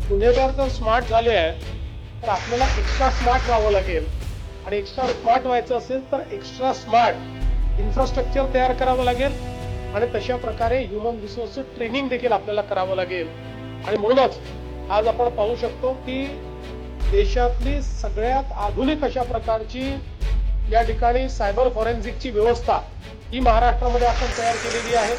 गुन्हेगार जर स्मार्ट झाले आहे तर आपल्याला एक्स्ट्रा स्मार्ट व्हावं लागेल आणि एक्स्ट्रा स्मार्ट व्हायचं असेल तर एक्स्ट्रा स्मार्ट इन्फ्रास्ट्रक्चर तयार करावं लागेल आणि तशा प्रकारे ह्युमन रिसोर्स ट्रेनिंग देखील आपल्याला करावं लागेल. आणि म्हणूनच आज आपण पाहू शकतो की देशातली सगळ्यात आधुनिक अशा प्रकारची या ठिकाणी सायबर फॉरेन्सिकची व्यवस्था ही महाराष्ट्रामध्ये आपण तयार केलेली आहे.